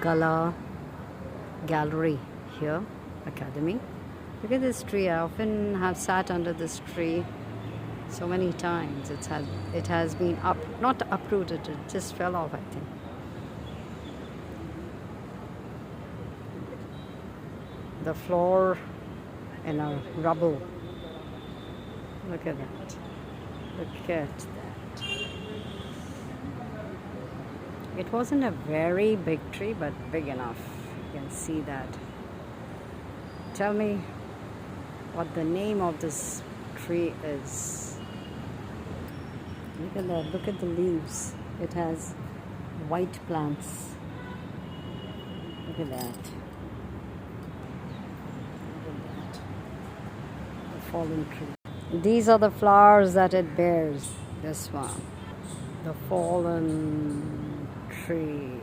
color gallery here, academy. Look at this tree. I often have sat under this tree so many times. It has been not uprooted, it just fell off, I think. The floor in a rubble. Look at that. Look at that. It wasn't a very big tree, but big enough. You can see that. Tell me what the name of this tree is. Look at that. Look at the leaves. It has white plants. Look at that. Fallen tree. These are the flowers that it bears. This one, the fallen tree.